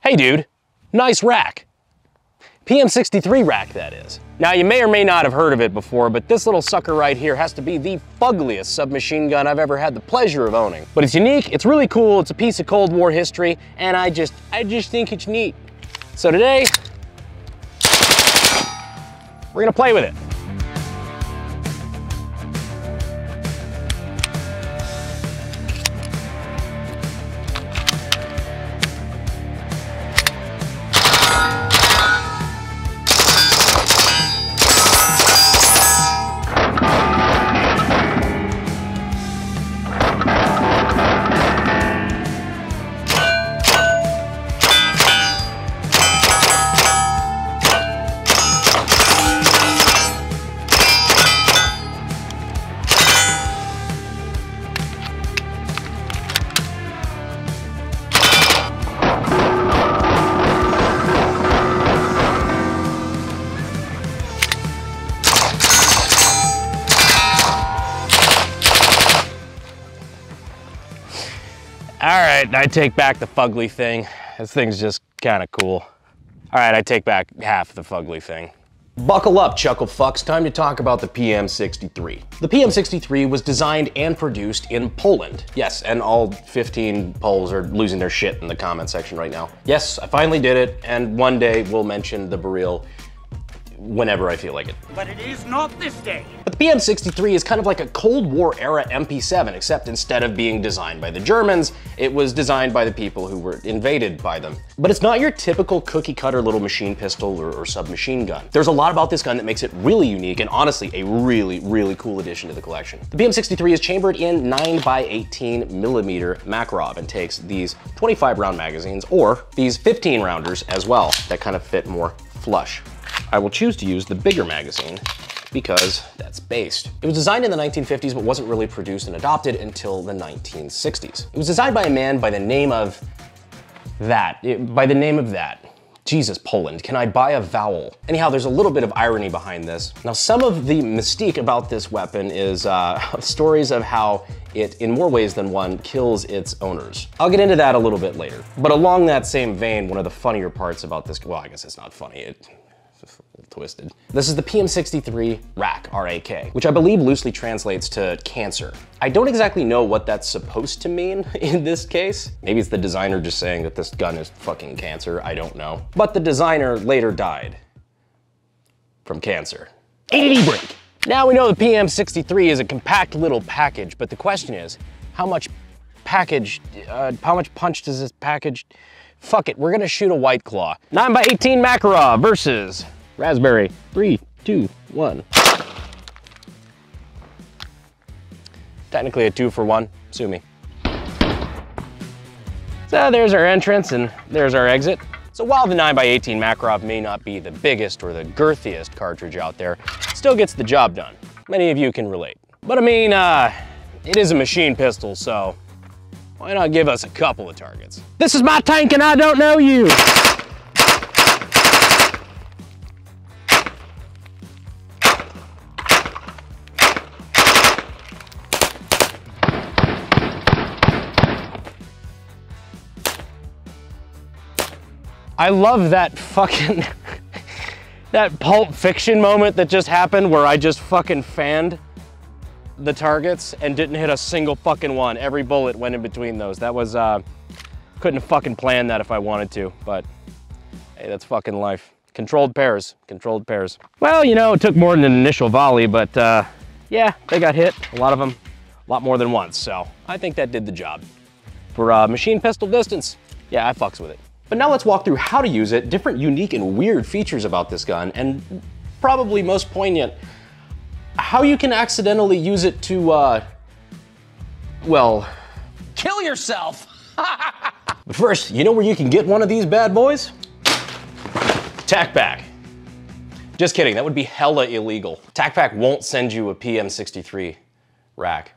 Hey dude, nice rack. PM63 rack, that is. Now you may or may not have heard of it before, but this little sucker right here has to be the fuggliest submachine gun I've ever had the pleasure of owning. But it's unique, it's really cool, it's a piece of Cold War history, and I just think it's neat. So today, we're gonna play with it. All right, I take back the fugly thing. This thing's just kind of cool. All right, I take back half the fugly thing. Buckle up, chuckle fucks. Time to talk about the PM63. The PM63 was designed and produced in Poland. Yes, and all 15 Poles are losing their shit in the comment section right now. Yes, I finally did it, and one day we'll mention the Baril whenever I feel like it. But it is not this day. But the PM63 is kind of like a Cold War era MP7, except instead of being designed by the Germans, it was designed by the people who were invaded by them. But it's not your typical cookie cutter little machine pistol or submachine gun. There's a lot about this gun that makes it really unique and honestly a really, really cool addition to the collection. The PM63 is chambered in 9x18mm Makarov and takes these 25 round magazines or these 15 rounders as well that kind of fit more flush. I will choose to use the bigger magazine because that's based. It was designed in the 1950s, but wasn't really produced and adopted until the 1960s. It was designed by a man by the name of that. Jesus, Poland, can I buy a vowel? Anyhow, there's a little bit of irony behind this. Now, some of the mystique about this weapon is stories of how it, in more ways than one, kills its owners. I'll get into that a little bit later. But along that same vein, one of the funnier parts about this, well, I guess it's not funny, it's a little twisted. This is the PM63 rack, R-A-K, which I believe loosely translates to cancer. I don't exactly know what that's supposed to mean in this case. Maybe it's the designer just saying that this gun is fucking cancer, I don't know. But the designer later died from cancer. ADD break. Now we know the PM63 is a compact little package, but the question is, how much punch does this package? Fuck it, we're gonna shoot a White Claw. 9x18 Makarov versus Raspberry. 3, 2, 1. Technically a 2-for-1, sue me. So there's our entrance and there's our exit. So while the 9x18 Makarov may not be the biggest or the girthiest cartridge out there, it still gets the job done. Many of you can relate. But I mean, it is a machine pistol, so why not give us a couple of targets? This is my tank and I don't know you. I love that fucking, that Pulp Fiction moment that just happened where I just fucking fanned the targets and didn't hit a single fucking one. Every bullet went in between those. That was, couldn't have fucking planned that if I wanted to, but hey, that's fucking life. Controlled pairs, controlled pairs. Well, you know, it took more than an initial volley, but yeah, they got hit, a lot of them, a lot more than once, so I think that did the job. For machine pistol distance, yeah, I fucks with it. But now let's walk through how to use it, different unique and weird features about this gun, and probably most poignant, how you can accidentally use it to, well, Kill yourself. But first, you know where you can get one of these bad boys? TPack. Just kidding, that would be hella illegal. TPack won't send you a PM63 rack.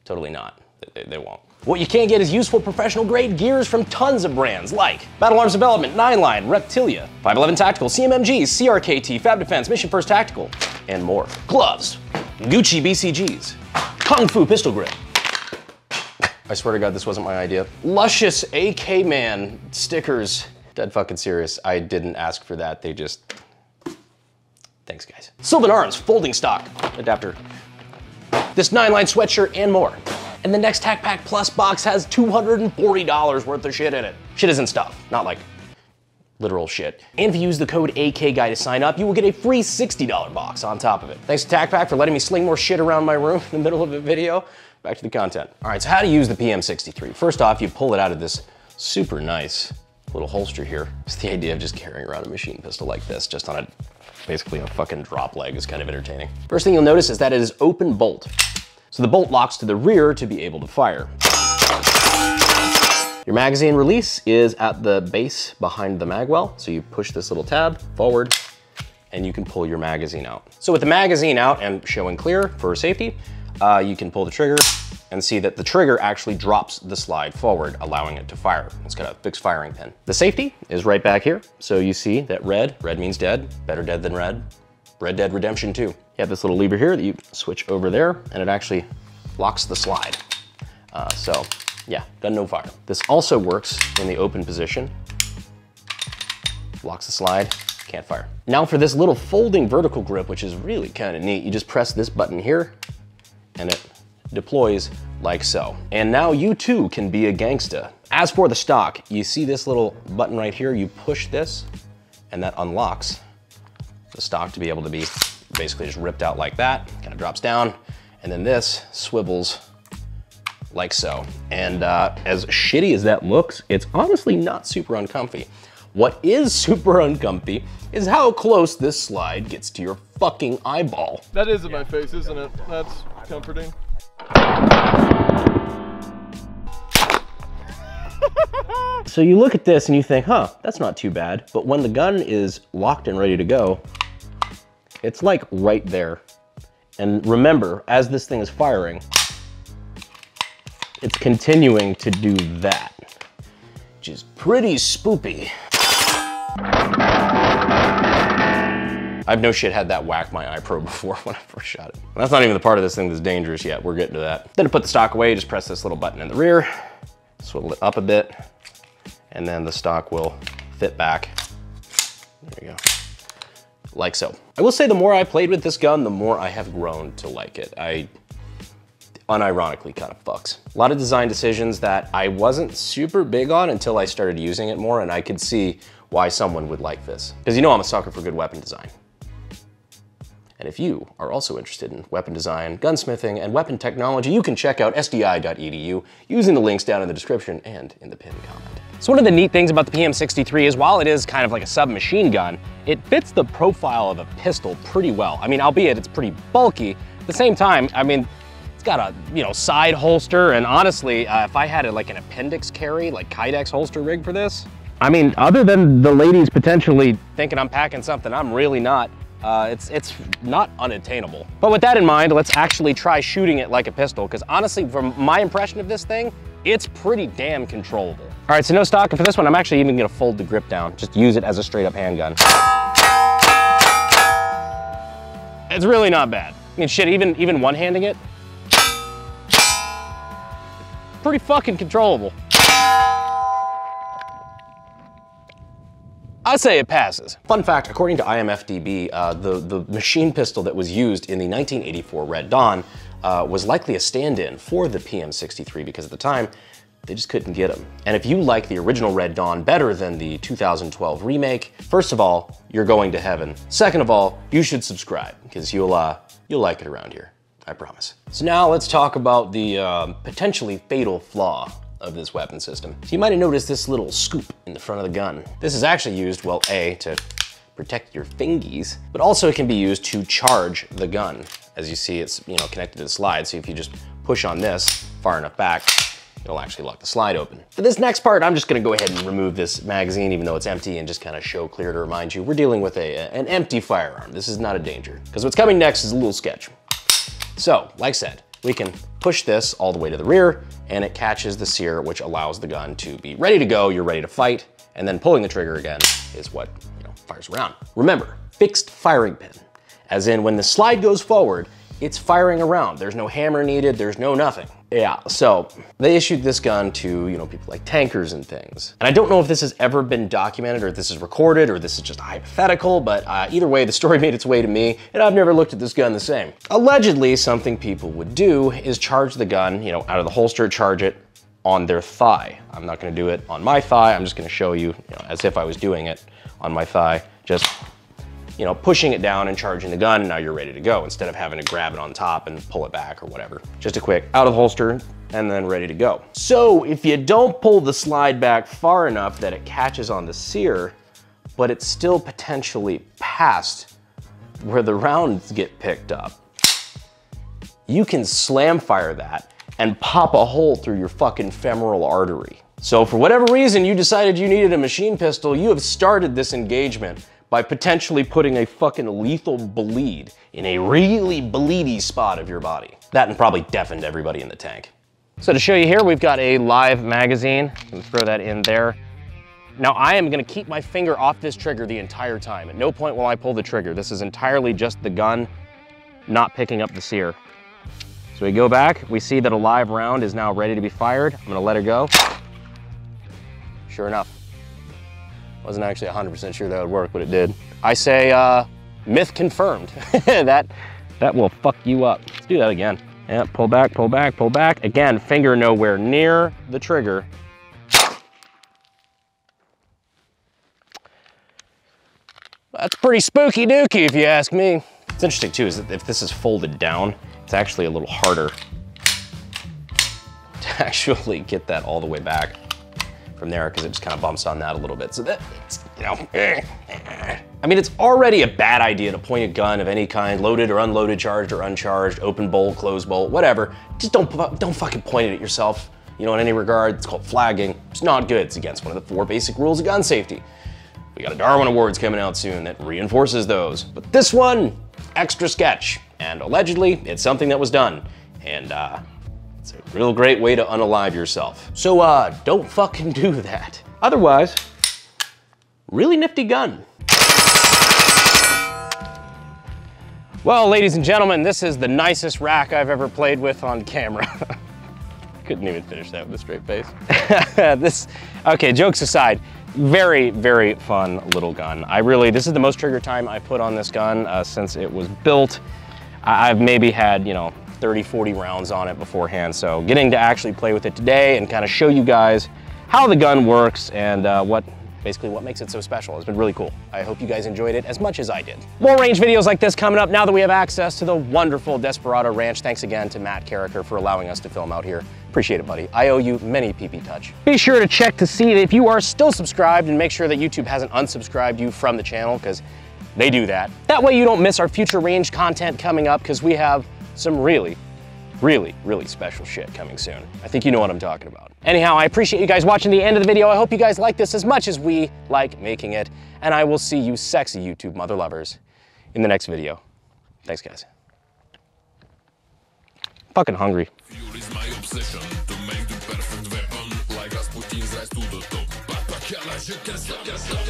Totally not, they won't. What you can get is useful professional grade gears from tons of brands like Battle Arms Development, 9line, Reptilia, 511 Tactical, CMMGs, CRKT, Fab Defense, Mission First Tactical, and more. Gloves, Gucci BCGs, Kung Fu Pistol Grip. I swear to God, this wasn't my idea. Luscious AK Man stickers. Dead fucking serious. I didn't ask for that. They just, thanks guys. Sylvan Arms folding stock adapter. This 9-line sweatshirt and more. And the next TPack Plus box has $240 worth of shit in it. Shit isn't stuff, not like literal shit. And if you use the code AKGuy to sign up, you will get a free $60 box on top of it. Thanks to TPack for letting me sling more shit around my room in the middle of a video. Back to the content. All right, so how to use the PM63. First off, you pull it out of this super nice little holster here. It's the idea of just carrying around a machine pistol like this, just on basically a fucking drop leg is kind of entertaining. First thing you'll notice is that it is open bolt. So the bolt locks to the rear to be able to fire. Your magazine release is at the base behind the mag well. So you push this little tab forward and you can pull your magazine out. So with the magazine out and showing clear for safety, you can pull the trigger and see that the trigger actually drops the slide forward, allowing it to fire. It's got a fixed firing pin. The safety is right back here. So you see that red means dead, better dead than red. Red Dead Redemption 2. You have this little lever here that you switch over there and it actually locks the slide. So yeah, done no fire. This also works in the open position. Locks the slide, can't fire. Now for this little folding vertical grip, which is really kind of neat, you just press this button here and it deploys like so. And now you too can be a gangsta. As for the stock, you see this little button right here, you push this and that unlocks the stock to be able to be basically just ripped out like that, kind of drops down, and then this swivels like so. And as shitty as that looks, it's honestly not super uncomfy. What is super uncomfy is how close this slide gets to your fucking eyeball. That is in my face, isn't it? That's comforting. So you look at this and you think, huh, that's not too bad. But when the gun is locked and ready to go, it's like right there. And remember, as this thing is firing, it's continuing to do that, which is pretty spoopy. I've no shit had that whack my eye probe before when I first shot it. That's not even the part of this thing that's dangerous yet. We're getting to that. Then to put the stock away, just press this little button in the rear, swivel it up a bit, and then the stock will fit back. There you go. Like so. I will say the more I played with this gun, the more I have grown to like it. I unironically kind of fucks. A lot of design decisions that I wasn't super big on until I started using it more, and I could see why someone would like this. Because you know I'm a sucker for good weapon design. And if you are also interested in weapon design, gunsmithing, and weapon technology, you can check out SDI.edu using the links down in the description and in the pinned comment. So one of the neat things about the PM63 is while it is kind of like a submachine gun, it fits the profile of a pistol pretty well. I mean, albeit it's pretty bulky, at the same time, I mean, it's got a, side holster, and honestly, if I had like an appendix carry, like Kydex holster rig for this, I mean, other than the ladies potentially thinking I'm packing something I'm really not, it's not unattainable. But with that in mind, let's actually try shooting it like a pistol, because honestly, from my impression of this thing, it's pretty damn controllable. All right, so no stock, and for this one, I'm actually even gonna fold the grip down, just use it as a straight up handgun. It's really not bad. I mean, shit, even one-handing it, pretty fucking controllable. I say it passes. Fun fact, according to IMFDB, the machine pistol that was used in the 1984 Red Dawn was likely a stand-in for the PM63 because at the time, they just couldn't get them. And if you like the original Red Dawn better than the 2012 remake, first of all, you're going to heaven. Second of all, you should subscribe because you'll like it around here, I promise. So now let's talk about the potentially fatal flaw of this weapon system. So you might have noticed this little scoop in the front of the gun. This is actually used, well, A, to protect your fingies, but also it can be used to charge the gun. As you see, it's connected to the slide, so if you just push on this far enough back, it'll actually lock the slide open. For this next part, I'm just gonna go ahead and remove this magazine, even though it's empty, and just kind of show clear to remind you, we're dealing with an empty firearm. This is not a danger, because what's coming next is a little sketch. So, like I said, we can push this all the way to the rear, and it catches the sear, which allows the gun to be ready to go, you're ready to fight, and then pulling the trigger again is what fires around. Remember, fixed firing pin, as in when the slide goes forward, it's firing around. There's no hammer needed, there's no nothing. Yeah, so they issued this gun to, you know, people like tankers and things. And I don't know if this has ever been documented or if this is recorded or this is just a hypothetical, but either way, the story made its way to me and I've never looked at this gun the same. Allegedly, something people would do is charge the gun, you know, out of the holster, charge it on their thigh. I'm not gonna do it on my thigh. I'm just gonna show you, you know, as if I was doing it on my thigh, just, you know, pushing it down and charging the gun, and now you're ready to go instead of having to grab it on top and pull it back or whatever. Just a quick out of the holster and then ready to go. So if you don't pull the slide back far enough that it catches on the sear, but it's still potentially past where the rounds get picked up, you can slam fire that and pop a hole through your fucking femoral artery. So for whatever reason you decided you needed a machine pistol, you have started this engagement by potentially putting a fucking lethal bleed in a really bleedy spot of your body. That and probably deafened everybody in the tank. So to show you here, we've got a live magazine. I'm gonna throw that in there. Now I am gonna keep my finger off this trigger the entire time. At no point will I pull the trigger. This is entirely just the gun not picking up the sear. So we go back, we see that a live round is now ready to be fired. I'm gonna let it go. Sure enough. Wasn't actually 100% sure that would work, but it did. I say, myth confirmed. that will fuck you up. Let's do that again. Yeah, pull back, pull back, pull back. Again, finger nowhere near the trigger. That's pretty spooky dooky if you ask me. What's interesting too is that if this is folded down, it's actually a little harder to actually get that all the way back from there because it just kind of bumps on that a little bit. So that's, you know, I mean, it's already a bad idea to point a gun of any kind, loaded or unloaded, charged or uncharged, open bolt, closed bolt, whatever. Just don't fucking point it at yourself, you know, in any regard. It's called flagging. It's not good. It's against one of the 4 basic rules of gun safety. We got a Darwin Awards coming out soon that reinforces those. But this one, extra sketch. And allegedly, it's something that was done. And it's a real great way to unalive yourself. So don't fucking do that. Otherwise, really nifty gun. Well, ladies and gentlemen, this is the nicest rack I've ever played with on camera. Couldn't even finish that with a straight face. Okay, jokes aside, very, very fun little gun. This is the most trigger time I put on this gun since it was built. I've maybe had, you know, 30, 40 rounds on it beforehand. So getting to actually play with it today and kind of show you guys how the gun works and basically what makes it so special has been really cool. I hope you guys enjoyed it as much as I did. More range videos like this coming up now that we have access to the wonderful Desperado Ranch. Thanks again to Matt Carricker for allowing us to film out here. Appreciate it, buddy. I owe you many PP touch. Be sure to check to see if you are still subscribed and make sure that YouTube hasn't unsubscribed you from the channel because they do that. That way you don't miss our future range content coming up because we have some really, really, really special shit coming soon. I think you know what I'm talking about. Anyhow, I appreciate you guys watching the end of the video. I hope you guys like this as much as we like making it. And I will see you sexy YouTube mother lovers in the next video. Thanks, guys. Fucking hungry. Fuel is my obsession to make the perfect weapon. Like Rasputin's rise to the top. But you can stop yourself.